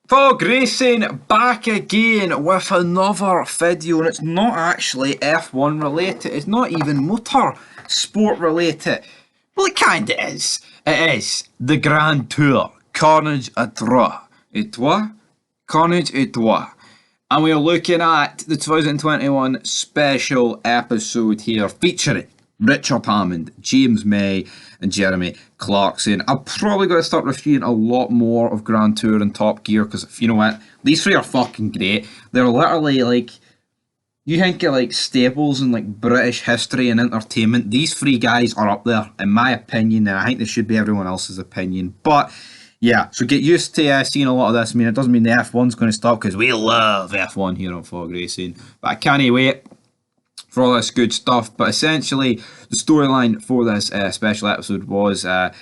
Fog Racing back again with another video, and it's not actually F1 related, it's not even motor sport related. Well, it kinda is. It is the Grand Tour, Carnage à Trois. Et Trois? Carnage et Trois. And we are looking at the 2021 special episode here featuring Richard Hammond, James May, and Jeremy Clarkson. I'm probably going to start reviewing a lot more of Grand Tour and Top Gear because, you know what, these three are fucking great. They're literally like, you think of like staples in like British history and entertainment. These three guys are up there, in my opinion, and I think they should be everyone else's opinion. But yeah, so get used to seeing a lot of this. I mean, it doesn't mean the F1's going to stop because we love F1 here on Fog Racing. But I can't wait for all this good stuff. But essentially, the storyline for this special episode was a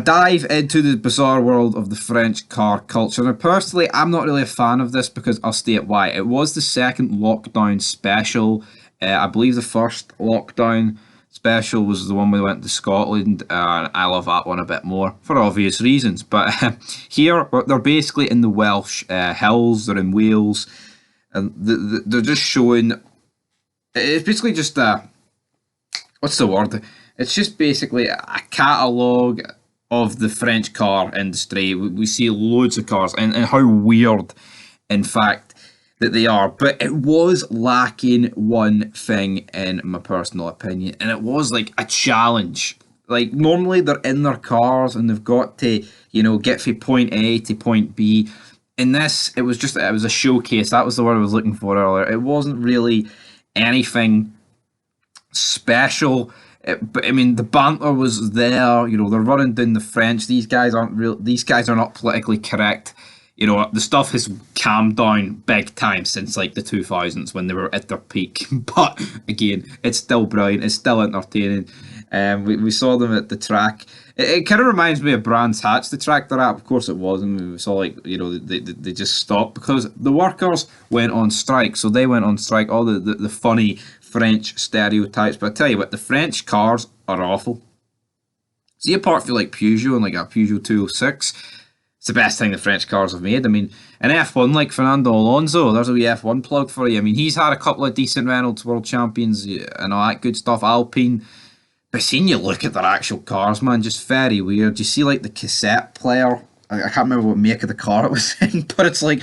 dive into the bizarre world of the French car culture. Now, personally, I'm not really a fan of this because I'll state why. It was the second lockdown special. I believe the first lockdown special was the one we went to Scotland, and I love that one a bit more for obvious reasons. But here, they're basically in the Welsh hills, they're in Wales, and they're just showing. It's basically just what's the word? It's just basically a catalogue of the French car industry. We see loads of cars and how weird, in fact, that they are. But it was lacking one thing, in my personal opinion, and it was like a challenge. Like, normally they're in their cars and they've got to, get from point A to point B. In this, it was a showcase. That was the word I was looking for earlier. It wasn't really anything special. But I mean, the banter was there. They're running down the French. These guys aren't real. These guys are not politically correct. The stuff has calmed down big time since like the 2000s when they were at their peak. But again, it's still brilliant. It's still entertaining. We saw them at the track. It kind of reminds me of Brands Hatch, the track they're at. Of course it wasn't. We saw they just stopped because the workers went on strike. So they went on strike. All the funny French stereotypes. But I tell you what, the French cars are awful. See, apart from like Peugeot and like a Peugeot 206, it's the best thing the French cars have made. I mean, an F1 like Fernando Alonso, there's a wee F1 plug for you. I mean, he's had a couple of decent Reynolds World Champions and all that good stuff. Alpine. But seeing you look at their actual cars, man, just very weird. You see like the cassette player. I can't remember what make of the car it was in, but it's like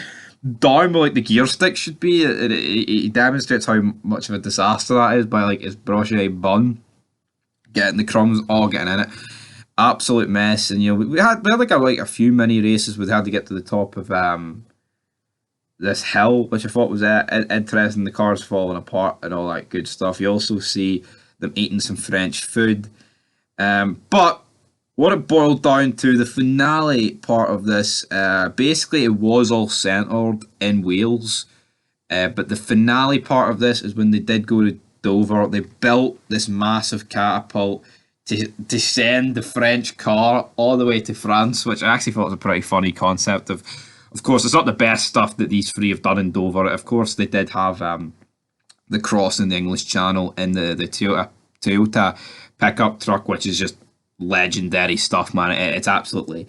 down where like the gear stick should be. It demonstrates how much of a disaster that is by like his brochure bun getting the crumbs all getting in it. Absolute mess. And we had like a few mini races. We had to get to the top of this hill, which I thought was interesting. The cars falling apart and all that good stuff. You also see them eating some French food. But what it boiled down to, the finale part of this, basically it was all centred in Wales. But the finale part of this is when they did go to Dover. They built this massive catapult to send the French car all the way to France, which I actually thought was a pretty funny concept. Of course, it's not the best stuff that these three have done in Dover. Of course, they did have the cross in the English Channel in the Toyota pickup truck, which is just legendary stuff, man. It's absolutely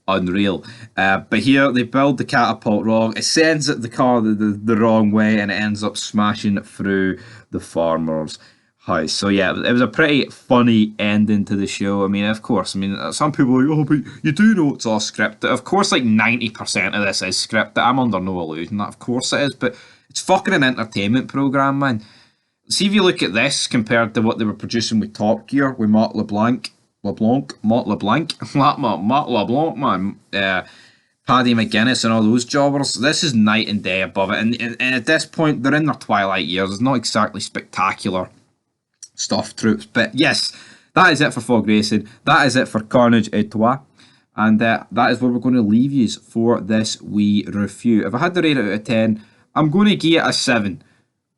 unreal. But here they build the catapult wrong. It sends the car the wrong way, and it ends up smashing through the farmer's house. So yeah, it was a pretty funny ending to the show. I mean, of course, some people are like, oh, but you do know it's all scripted. Of course, like 90% of this is scripted. I'm under no illusion that of course it is, but it's fucking an entertainment programme, man. See if you look at this compared to what they were producing with Top Gear, with Mott LeBlanc, man, Paddy McGuinness and all those jobbers. This is night and day above it. And at this point, they're in their twilight years. It's not exactly spectacular stuff, troops. But yes, that is it for Fog Racing. That is it for Carnage et Toi. And that is where we're going to leave you for this wee review. If I had to rate it out of 10, I'm going to give it a 7.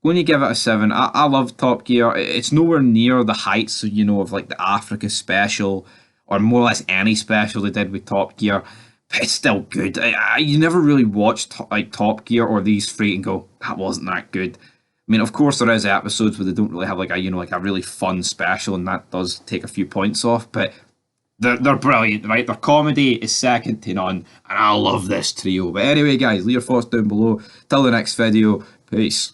Going to give it a 7. I love Top Gear. It's nowhere near the heights, of like the Africa special, or more or less any special they did with Top Gear. But it's still good. You never really watch like Top Gear or these three and go, that wasn't that good. I mean, of course, there is episodes where they don't really have like a really fun special, and that does take a few points off. But They're brilliant, right? Their comedy is second to none, and I love this trio. But anyway, guys, leave your thoughts down below. Till the next video, peace.